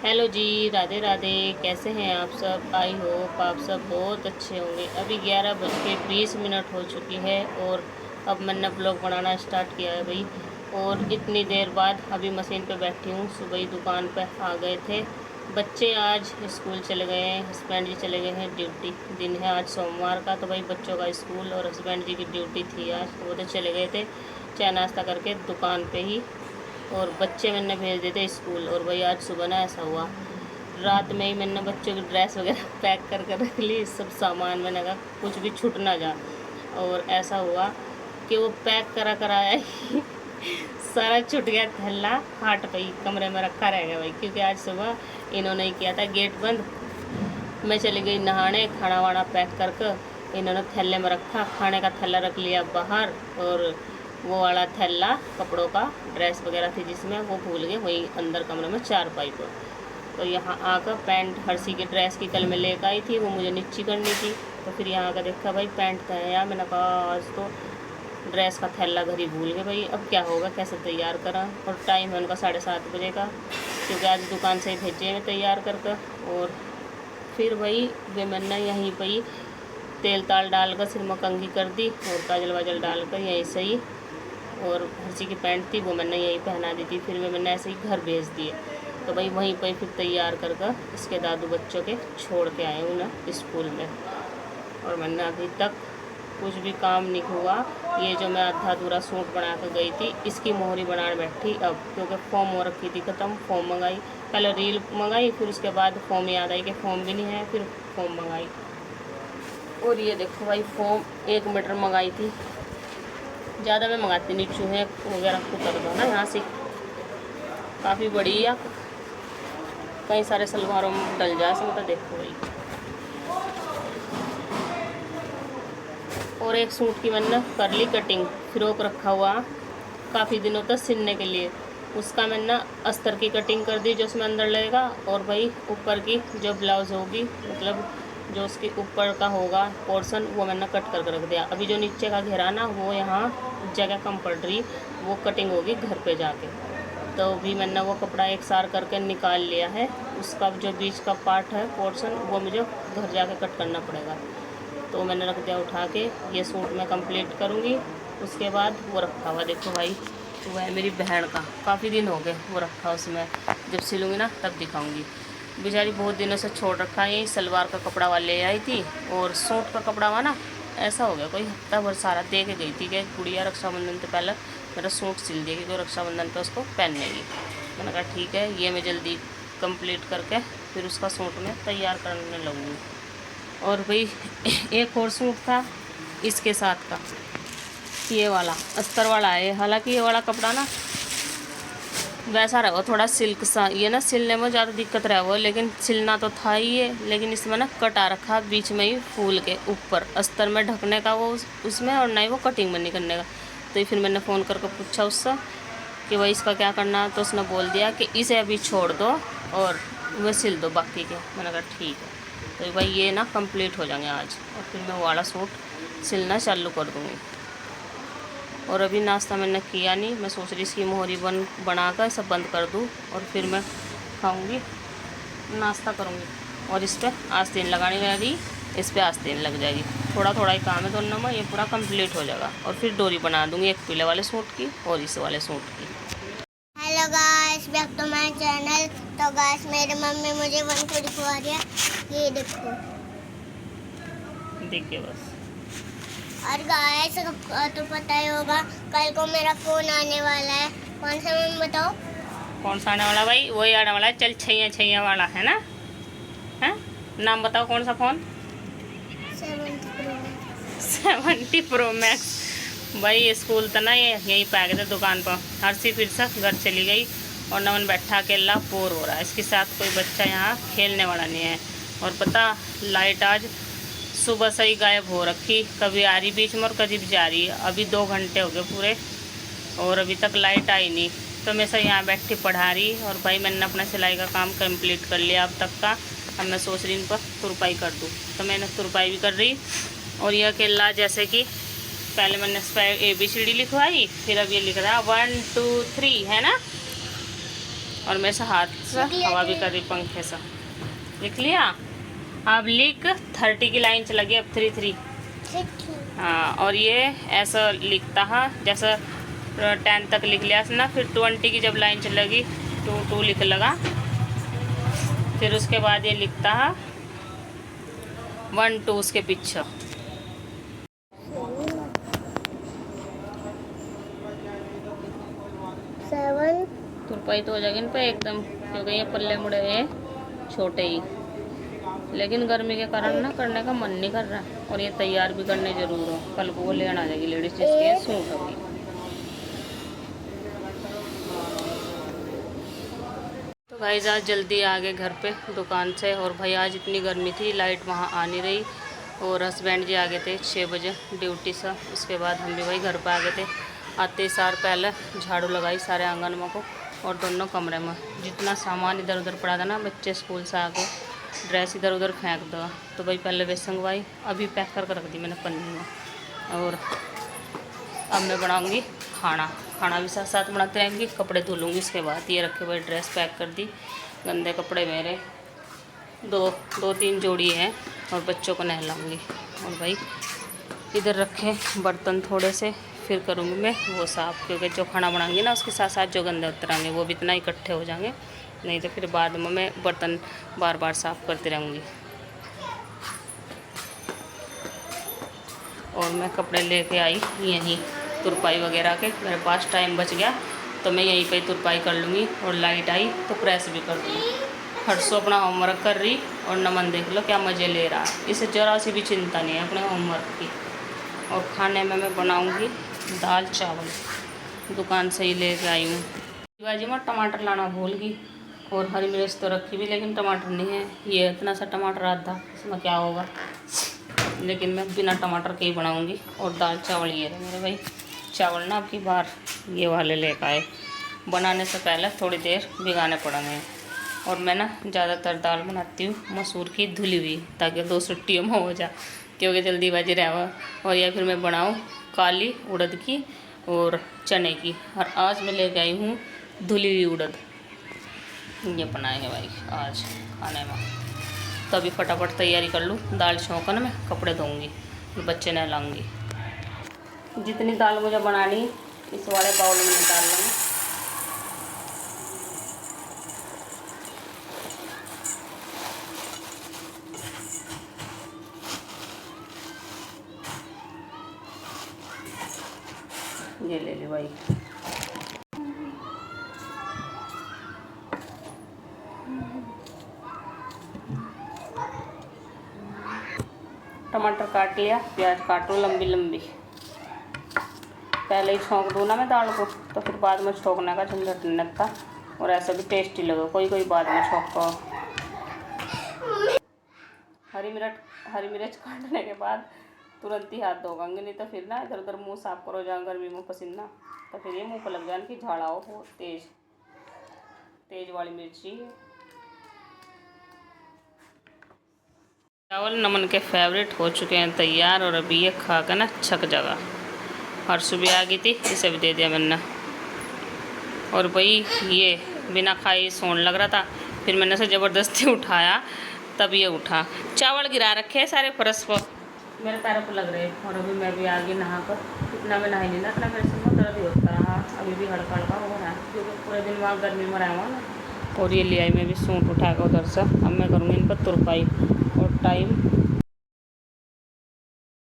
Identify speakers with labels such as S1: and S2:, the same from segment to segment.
S1: Hello जी, राधे राधे। कैसे हैं आप सब? आई होप आप सब बहुत अच्छे होंगे। अभी 11:20 हो चुकी है और अब मैंने ब्लॉग बनाना स्टार्ट किया है भाई। और इतनी देर बाद अभी मशीन पे बैठी हूँ। सुबह ही दुकान पे आ गए थे बच्चे। आज स्कूल चले गए हैं, हस्बैंड जी चले गए हैं ड्यूटी। दिन है आज सोमवार का, तो भाई बच्चों का स्कूल और हस्बैंड जी की ड्यूटी थी आज, वो तो चले गए थे चाय नाश्ता करके दुकान पे ही। और बच्चे मैंने भेज दिए थे स्कूल। और भाई आज सुबह ना ऐसा हुआ, रात में ही मैंने बच्चों की ड्रेस वगैरह पैक कर कर रख ली, सब सामान मैंने कहा कुछ भी छूट ना जा। और ऐसा हुआ कि वो पैक करा कराया ही सारा छूट गया, थैला हाट पे ही कमरे में रखा रह गया भाई। क्योंकि आज सुबह इन्होंने ही किया था गेट बंद। मैं चली गई नहाने, खाना वाना पैक करके इन्होंने थैले में रखा, खाने का थैला रख लिया बाहर। और वो वाला थैला कपड़ों का, ड्रेस वगैरह थी जिसमें, वो भूल गए वहीं अंदर कमरे में चारपाई पर। तो यहाँ आकर पैंट हर्षी की ड्रेस की कल मैं लेकर आई थी, वो मुझे नीची करनी थी। तो फिर यहाँ आकर देखा भाई पैंट का है यार। मैंने कहा आज तो ड्रेस का थैला घर ही भूल गए भाई, अब क्या होगा, कैसे तैयार करा। और टाइम है उनका 7:30 बजे का, क्योंकि आज दुकान से ही भेजे मैं तैयार करके। और फिर वही वे मैंने यहीं पर ही तेल ताल डालकर सिर में कंघी कर दी और काजल वाजल डालकर यहीं से ही। और हर्षी की पैंट थी वो मैंने यहीं पहना दी थी। फिर वे मैंने ऐसे ही घर भेज दिए। तो भाई वहीं पर फिर तैयार कर कर इसके दादू बच्चों के छोड़ के आए हूँ ना स्कूल में। और मैंने अभी तक कुछ भी काम नहीं हुआ। ये जो मैं आधा अधूरा सूट बना कर गई थी, इसकी मोहरी बनाने बैठी अब, क्योंकि फॉर्म हो रखी थी ख़त्म। फॉर्म मंगाई, पहले रील मंगाई, फिर उसके बाद फॉर्म याद आई कि फॉर्म भी नहीं है, फिर फॉर्म मंगाई। और ये देखो भाई फॉर्म 1 मीटर मंगाई थी, ज़्यादा मैं मंगाती नहीं, चूहे वगैरह को कर दो ना यहाँ से, काफ़ी बड़ी है, कई सारे सलवारों में डल जाए इसमें। तो देखो भाई, और एक सूट की मैंने कर ली कटिंग, फ्रॉक रखा हुआ काफ़ी दिनों तक सिलने के लिए, उसका मैंने अस्तर की कटिंग कर दी जो उसमें अंदर लगेगा। और भाई ऊपर की जो ब्लाउज़ होगी, मतलब जो उसके ऊपर का होगा पोर्शन, वो मैंने कट कर रख दिया। अभी जो नीचे का घेरा ना, वो यहाँ जगह कम पड़ रही, वो कटिंग होगी घर पे जाके। तो भी मैंने वो कपड़ा एक सार करके निकाल लिया है, उसका जो बीच का पार्ट है पोर्शन, वो मुझे घर जाके कट करना पड़ेगा। तो मैंने रख दिया उठा के, ये सूट मैं कंप्लीट करूँगी। उसके बाद वो रखा हुआ देखो भाई, वो है मेरी बहन का, काफ़ी दिन हो गए वो रखा, उसमें जब सिलूँगी ना तब दिखाऊँगी। बेचारी बहुत दिनों से छोड़ रखा है। यही सलवार का कपड़ा वाले ले आई थी, और सूट का कपड़ा हुआ ना, ऐसा हो गया कोई हफ्ता भर सारा दे के गई थी कि गुड़िया रक्षाबंधन से पहले मेरा सूट सिल देगी, तो रक्षाबंधन पे उसको पहनेगी। मैंने कहा ठीक है, ये मैं जल्दी कंप्लीट करके फिर उसका सूट में तैयार करने लगूँगी। और भाई एक और सूट था इसके साथ का, ये वाला अस्तर वाला है। हालांकि ये वाला कपड़ा ना वैसा रहा, थोड़ा सिल्क सा, ये ना सिलने में ज़्यादा दिक्कत रहा वो, लेकिन सिलना तो था ही ये। लेकिन इसमें ना कटा रखा बीच में ही फूल के ऊपर, अस्तर में ढकने का वो उसमें, और ना ही वो कटिंग में नहीं करने का। तो फिर मैंने फ़ोन करके पूछा उससे कि भाई इसका क्या करना है, तो उसने बोल दिया कि इसे अभी छोड़ दो और वह सिल दो बाकी के। मैंने कहा ठीक है। तो भाई ये ना कंप्लीट हो जाएंगे आज, और फिर मैं वो वाला सूट सिलना चालू कर दूँगी। और अभी नाश्ता मैंने किया नहीं, मैं सोच रही इसकी मोहरी बनाकर सब बंद कर दूँ और फिर मैं खाऊंगी, नाश्ता करूँगी। और इस पर आस्तीन लगाने वाली, इस पर आस्तीन लग जाएगी। थोड़ा थोड़ा ही काम है दोनों में, ये पूरा कंप्लीट हो जाएगा। और फिर डोरी बना दूँगी, एक पीले वाले सूट की और इस वाले सूट की।
S2: Hello guys, back to my channel. तो गाइस मेरी मम्मी मुझे वन को दिखवा दिया, ये देखो,
S1: देखिए बस।
S2: और गाइस तो पता ही होगा कल को मेरा फ़ोन आने वाला है। कौन सा मम्मी बताओ?
S1: कौन सा आने वाला भाई? वही आने वाला है, चल छैया छैया वाला है ना, है नाम बताओ कौन सा फ़ोन? 70 pro max. भाई स्कूल तो ना ये यहीं पे आ गए थे दुकान पर। हर्षी फिर से घर चली गई और नमन बैठा अकेला बोर हो रहा है, इसके साथ कोई बच्चा यहाँ खेलने वाला नहीं है। और पता लाइट आज सुबह से ही गायब हो रखी, कभी आ रही बीच में और कभी जा रही है। अभी 2 घंटे हो गए पूरे और अभी तक लाइट आई नहीं। तो मैं से यहाँ बैठ के पढ़ा रही, और भाई मैंने अपना सिलाई का काम कंप्लीट कर लिया अब तक का। अब मैं सोच रही इन पर तुरपाई कर दूँ, तो मैंने तुरपाई भी कर रही। और यह अकेला जैसे कि पहले मैंने इस पर ABCD लिखवाई, फिर अब ये लिख रहा है 1 2 3 है ना। और मेरे से हाथ से हवा भी कर रही पंखे से। लिख लिया? अब लिख 30 की लाइन चला गई, अब 33। हाँ, और ये ऐसा लिखता है जैसा 10 तक लिख लिया ना, फिर 20 की जब लाइन चलेगी 2 लिख लगा, फिर उसके बाद ये लिखता है 1 2 उसके पीछे।
S2: 7
S1: तुरपाई तो हो जाएगी इन पे एकदम, क्योंकि ये पल्ले मुड़े हैं छोटे ही, लेकिन गर्मी के कारण ना करने का मन नहीं कर रहा। और ये तैयार भी करने जरूर हो, कल को वो लेना आ जाएगी लेडीज जिसके सूट होगी। तो भाई आज जल्दी आ गए घर पे दुकान से, और भाई आज इतनी गर्मी थी, लाइट वहाँ आ नहीं रही, और हस्बैंड जी आ गए थे 6 बजे ड्यूटी से। उसके बाद हम भी भाई घर पे आ गए थे। आते सार पहले झाड़ू लगाई सारे आंगन में को, और दोनों कमरे में जितना सामान इधर उधर पड़ा था ना, बच्चे स्कूल से आके ड्रेस इधर उधर फेंक दो, तो भाई पहले वे संगवाई, अभी पैक कर रख दी मैंने पन्नी में। और अब मैं बनाऊंगी खाना भी साथ साथ बनाते रहेंगी, कपड़े धो लूँगी इसके बाद। ये रखे भाई ड्रेस पैक कर दी, गंदे कपड़े मेरे दो तीन जोड़ी हैं, और बच्चों को नहलाऊंगी। और भाई इधर रखे बर्तन थोड़े से, फिर करूँगी मैं वो साफ़, क्योंकि जो खाना बनाऊंगी ना उसके साथ साथ जो गंदे उतरेंगे वो भी इतना इकट्ठे हो जाएंगे, नहीं तो फिर बाद में मैं बर्तन बार बार साफ़ करती रहूँगी। और मैं कपड़े लेके आई यहीं तुरपाई वगैरह के, मेरे पास टाइम बच गया तो मैं यहीं पे तुरपाई कर लूँगी, और लाइट आई तो प्रेस भी कर दूँगी। हर्षो अपना होमवर्क कर रही, और नमन देख लो क्या मज़े ले रहा है, इसे ज़रा सी भी चिंता नहीं है अपने होमवर्क की। और खाने में मैं बनाऊँगी दाल चावल, दुकान से ही लेके आई हूँ। शिवाजी मैं टमाटर लाना भूल गई, और हरी मिर्च तो रखी भी, लेकिन टमाटर नहीं है। ये इतना सा टमाटर आधा, इसमें क्या होगा, लेकिन मैं बिना टमाटर के ही बनाऊँगी। और दाल चावल ये रहे मेरे भाई, चावल ना अब की बार ये वाले लेकर आए, बनाने से पहले थोड़ी देर भिगाने पड़ेंगे। और मैं ना ज़्यादातर दाल बनाती हूँ मसूर की धुली हुई, ताकि 2 सीटियों में हो जाए, क्योंकि जल्दीबाजी रहा। और या फिर मैं बनाऊँ काली उड़द की और चने की, और आज मैं लेके आई हूँ धुली हुई उड़द। ये बनाएंगे भाई आज खाने में, तो अभी फटाफट तैयारी कर लूँ, दाल छौंकन में कपड़े धोऊंगी, बच्चे नहलाऊंगी। जितनी दाल मुझे बनानी इस वाले बाउल में निकाल लूँगी। ये ले ले भाई, टमाटर काट लिया, प्याज काटो लंबी लंबी, पहले ही छौंक दूँ ना मैं दाल को, तो फिर बाद में छौंकने का झंझट नहीं लगता, और ऐसा भी टेस्टी लगे। कोई बाद में छौंको। हरी मिर्च काटने के बाद तुरंत ही हाथ धोएंगे, नहीं तो फिर ना इधर उधर मुँह साफ करो जाओ गर्मी में पसीना, तो फिर ये मुँह पर लग जाए कि झाड़ाओ हो। तेज वाली मिर्ची है। चावल नमन के फेवरेट हो चुके हैं तैयार, और अभी ये खा कर ना छक जाएगा। हर्षु भी आ गई थी, इसे भी दे दिया मैंने। और भाई ये बिना खाए सोने लग रहा था, फिर मैंने उसे ज़बरदस्ती उठाया, तब ये उठा। चावल गिरा रखे हैं सारे फर्श पर, मेरे पैरों को लग रहे हैं। और अभी मैं भी आ गई नहा कर, इतना मैं नहाई नहीं ना, इतना मेरे से दर्द ही होता रहा, अभी भी हल्का हल्का हो रहा है, क्योंकि पूरे दिन वहाँ गर्मी में रहा हुआ ना। और ये ले आई मैं भी सूट उठा कर उधर से, अब मैं करूँगी इन पर तुरपाई। और टाइम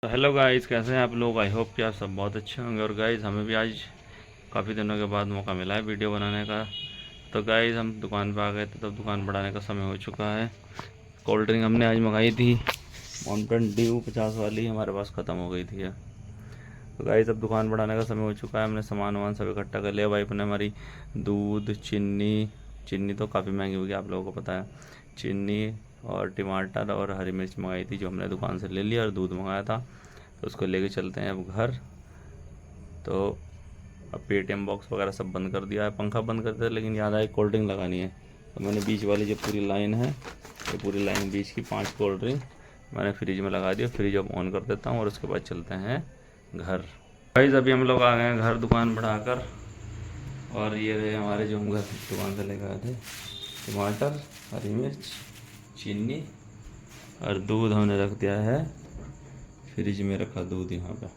S3: तो हेलो गाइस, कैसे हैं आप लोग? आई होप कि आप सब बहुत अच्छे होंगे। और गाइस हमें भी आज काफ़ी दिनों के बाद मौका मिला है वीडियो बनाने का। तो गाइस हम दुकान पे आ गए थे, तब दुकान बढ़ाने का समय हो चुका है। कोल्ड ड्रिंक हमने आज मंगाई थी माउंटेन ड्यू 50 वाली, हमारे पास ख़त्म हो गई थी। तो गाइस अब दुकान बढ़ाने का समय हो चुका है, हमने सामान वामान सब इकट्ठा कर लिया। वाइफ ने हमारी दूध चीनी तो काफ़ी महंगी होगी, आप लोगों को पता है। चीनी और टमाटर और हरी मिर्च मंगाई थी, जो हमने दुकान से ले लिया, और दूध मंगाया था, तो उसको लेके चलते हैं अब घर। तो अब पेटीएम बॉक्स वगैरह सब बंद कर दिया है, पंखा बंद कर दिया, लेकिन याद आया कोल्ड ड्रिंक लगानी है। तो मैंने बीच वाली जो पूरी लाइन है, ये पूरी लाइन बीच की 5 कोल्ड ड्रिंक मैंने फ्रिज में लगा दिया। फ्रिज अब ऑन कर देता हूँ, और उसके बाद चलते हैं घर। गाइस अभी हम लोग आ गए हैं घर दुकान बढ़ाकर। और ये रहे हमारे जो हम घर दुकान से लेकर आए थे, टमाटर, हरी मिर्च, चीनी और दूध हमने रख दिया है फ्रिज में, रखा दूध यहाँ पे।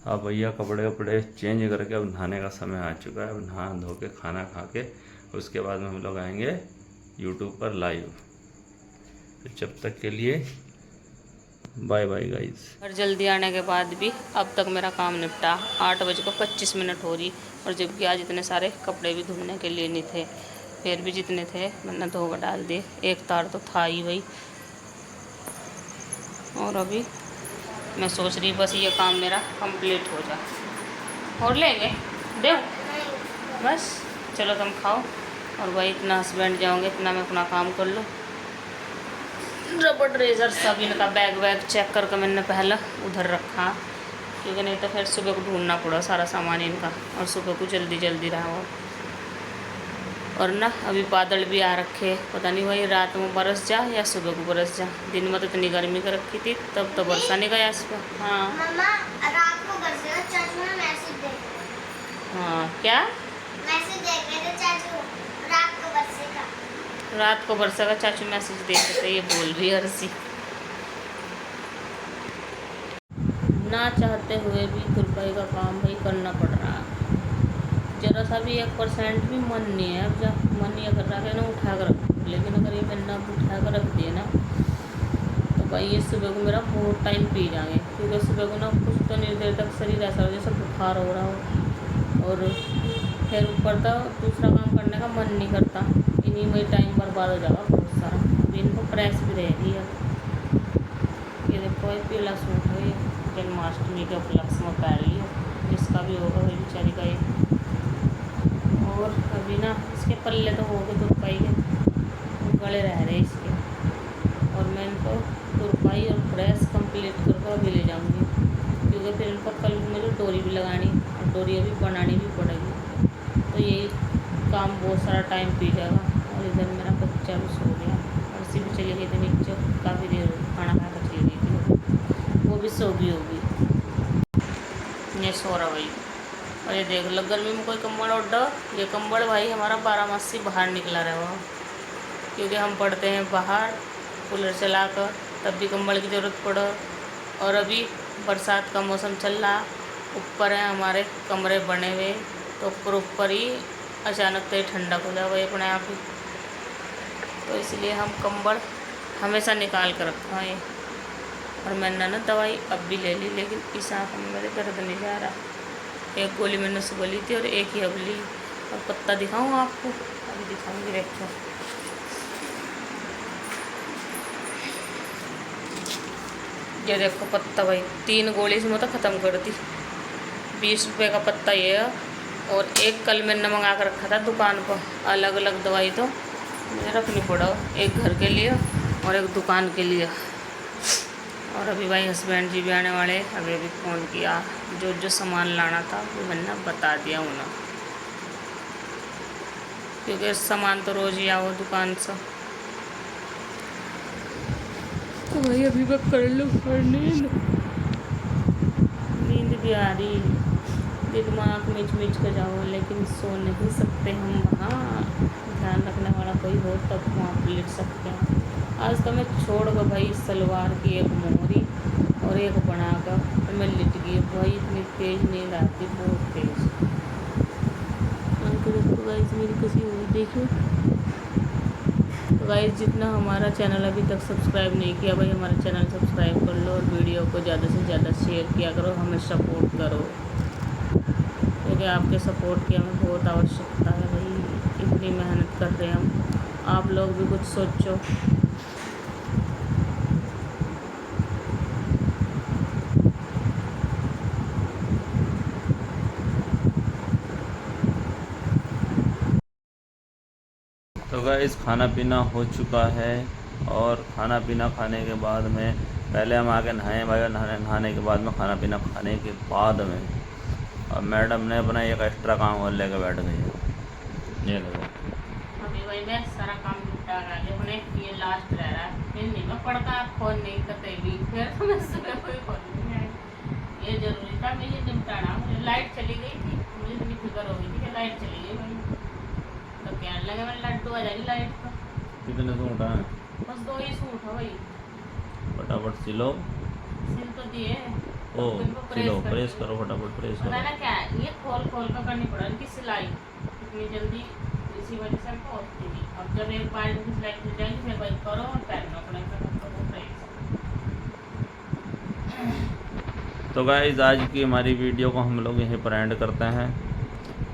S3: अब भैया कपड़े वपड़े चेंज करके अब नहाने का समय आ चुका है। अब नहा धो के खाना खा के उसके बाद में हम लोग आएंगे यूट्यूब पर लाइव। तो जब तक के लिए बाय बाय गाइस।
S1: और जल्दी आने के बाद भी अब तक मेरा काम निपटा। 8:25 हो रही, और जबकि आज इतने सारे कपड़े भी धुलने के लिए नहीं थे, फिर भी जितने थे मैंने धो कर डाल दिए। एक तार तो था ही भाई। और अभी मैं सोच रही बस ये काम मेरा कंप्लीट हो जाए और लेंगे दे बस। चलो तुम खाओ, और भाई इतना हस्बैंड जाओगे इतना मैं अपना काम कर लूँ। रबड़ रेजर सब इनका बैग वैग चेक करके मैंने पहले उधर रखा, क्योंकि नहीं तो फिर सुबह को ढूंढना पड़ा सारा सामान इनका, और सुबह को जल्दी जल्दी रहा हो। और ना अभी बादल भी आ रखे, पता नहीं भाई रात में बरस जा या सुबह को बरस जा। दिन में तो इतनी गर्मी कर रखी थी, तब तो बरसा नहीं गया इस पर। हाँ
S2: मम्मा रात को बरसेगा, चाचू ने मैसेज देखा।
S1: हाँ क्या
S2: मैसेज देख रहे थे चाचू, रात को बरसेगा।
S1: रात को बरसेगा चाचू मैसेज देख रहे, ये बोल रही है हर्षी। ना चाहते हुए भी तुरपाई का काम भाई करना पड़ रहा है। जरा सा भी 1% भी मन नहीं है। अब जब मन ये कर रहा है ना उठा कर रख, लेकिन अगर ये मैंने अब उठा कर रख दिए ना तो भाई ये सुबह को मेरा बहुत टाइम पी जाएंगे, क्योंकि सुबह को ना कुछ तो नहीं देर तक शरीर ऐसा हो जैसे बुखार हो रहा हो, और फिर ऊपर तो दूसरा काम करने का मन नहीं करता। इन्हीं में टाइम बर्बाद हो जाएगा बहुत सारा। अभी इनको प्रेस भी रहेगी। अब ये देखो ये पीला सूट है, ये जन्माष्टमी के उपलक्ष्य में पहन लिया, जिसका भी होगा वही बेचारी का ये। और अभी ना इसके पल्ले तो हो गए तुरपाई के, गले रह रहे इसके, और मैं इनको तुरपाई और प्रेस कंप्लीट करके अभी ले जाऊंगी, क्योंकि फिर इनको कल मुझे डोरी भी लगानी और डोरी अभी बनानी भी पड़ेगी। तो यही काम बहुत सारा टाइम पी जाएगा। और इधर मेरा बच्चा भी सो गया, और इसी भी चली गई थी नीचे, काफ़ी देर खाना खा कर चली गई थी, वो भी सो गई होगी। ये सो रहा भाई। और ये देख लो गर्मी में कोई कंबल ओढ़, ये कंबल भाई हमारा 12 मास से बाहर निकला रहा हो, क्योंकि हम पढ़ते हैं बाहर कूलर चला कर, तब भी कंबल की ज़रूरत पड़ो। और अभी बरसात का मौसम चल रहा, ऊपर है हमारे कमरे बने हुए, तो ऊपर ही अचानक से ठंडा हो जाए वही अपने आप ही, तो इसलिए हम कंबल हमेशा निकाल कर रखा है। और मैंने ना दवाई अब भी ले ली, लेकिन इस आँख में मेरे दर्द नहीं जा रहा। एक गोली मैंने सुबह ली थी और एक ही अब ली। और पत्ता दिखाऊँ आपको, अभी दिखाऊंगी, देखो ये देखो पत्ता भाई, 3 गोली से मैं तो ख़त्म कर दी। 20 रुपये का पत्ता ये है, और एक कल मैंने मंगा कर रखा था दुकान पर, अलग अलग दवाई तो मुझे रखनी पड़ा, एक घर के लिए और एक दुकान के लिए। और अभी भाई हस्बैंड जी भी आने वाले, अभी भी फ़ोन किया, जो जो सामान लाना था वो मैंने बता दिया उन्हें, क्योंकि सामान तो रोज़ ही आओ दुकान से। तो भाई अभी मैं कर लूँ, और नींद भी आ रही, दिमाग मिच कर जाओ, लेकिन सो नहीं सकते हम वहाँ। ध्यान रखने वाला कोई हो तब वहाँ पर लेट सकते हैं। आज तो मैं छोड़ कर भाई सलवार की एक मोहरी और एक बनाकर तो मैं लिट गई भाई, इतनी तेज़ नींद आती, बहुत तेज़। तो गाइस मेरी कैसी हुई देखो। तो गाइस जितना हमारा चैनल अभी तक सब्सक्राइब नहीं किया भाई, हमारा चैनल सब्सक्राइब कर लो, और वीडियो को ज़्यादा से ज़्यादा शेयर किया करो, हमें सपोर्ट करो, क्योंकि आपके सपोर्ट की हमें बहुत आवश्यकता है भाई। इतनी मेहनत कर रहे हैं हम, आप लोग भी कुछ सोचो।
S3: तो गाइस खाना पीना हो चुका है, और खाना पीना खाने के बाद में पहले हम आके नहाए भाई, नहाने के बाद में खाना पीना खाने के बाद में और मैडम ने अपना एक एक्स्ट्रा काम और लेकर बैठ गई है। ये लो
S1: अभी भाई मैं सारा काम निपटा रहा है, अपने ये लास्ट रह रहा है, फिर नहीं मैं पढ़ता फोन नहीं करते भी, फिर तो मैं सुबह कोई फोन नहीं आया। ये जरूरी था, मैं ये निपटाना, लाइट चली गई थी, मुझे फिक्र हो गई थी कि लाइट चली गई भाई, तो कहने लगे मैंने लड्डू आ जाएगी लाइट तो।
S3: कितने सूट हैं?
S1: बस 2 ही सूट है भाई।
S3: फटाफट सिलो।
S1: सिल तो दिए,
S3: ओ
S1: अब इनको
S3: सिलो,
S1: कर
S3: प्रेस
S1: दिए।
S3: करो, फटाफट प्रेस
S1: पता
S3: करो।
S1: ना क्या है, ये खोल खोल कर करनी पड़ा इनकी सिलाई इतनी जल्दी, इसी वजह से हमको होती नहीं। अब जब एक बार इनकी सिलाई खुल जाएगी फिर भाई करो और पहनना पड़ेगा हमको वो ड्रेस।
S3: तो गाइस आज की हमारी वीडियो को हम लोग यहीं पर एंड करते हैं।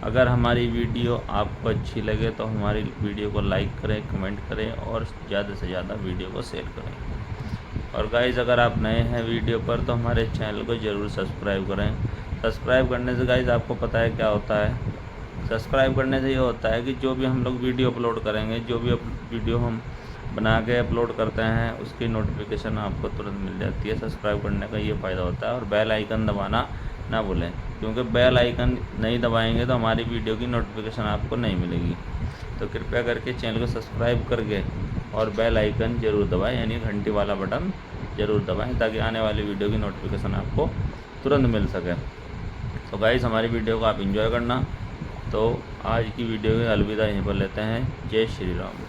S3: अगर हमारी वीडियो आपको अच्छी लगे तो हमारी वीडियो को लाइक करें, कमेंट करें और ज़्यादा से ज़्यादा वीडियो को शेयर करें। और गाइस अगर आप नए हैं वीडियो पर तो हमारे चैनल को ज़रूर सब्सक्राइब करें। सब्सक्राइब करने से गाइस आपको पता है क्या होता है, सब्सक्राइब करने से ये होता है कि जो भी हम लोग वीडियो अपलोड करेंगे, जो भी वीडियो हम बना के अपलोड करते हैं उसकी नोटिफिकेशन आपको तुरंत मिल जाती है। सब्सक्राइब करने का ये फ़ायदा होता है। और बेल आइकन दबाना ना भूलें, क्योंकि बेल आइकन नहीं दबाएंगे तो हमारी वीडियो की नोटिफिकेशन आपको नहीं मिलेगी। तो कृपया करके चैनल को सब्सक्राइब करके और बेल आइकन ज़रूर दबाएं, यानी घंटी वाला बटन ज़रूर दबाएं, ताकि आने वाली वीडियो की नोटिफिकेशन आपको तुरंत मिल सके। तो गाइस हमारी वीडियो को आप एंजॉय करना। तो आज की वीडियो में अलविदा यहीं पर लेते हैं। जय श्री राम।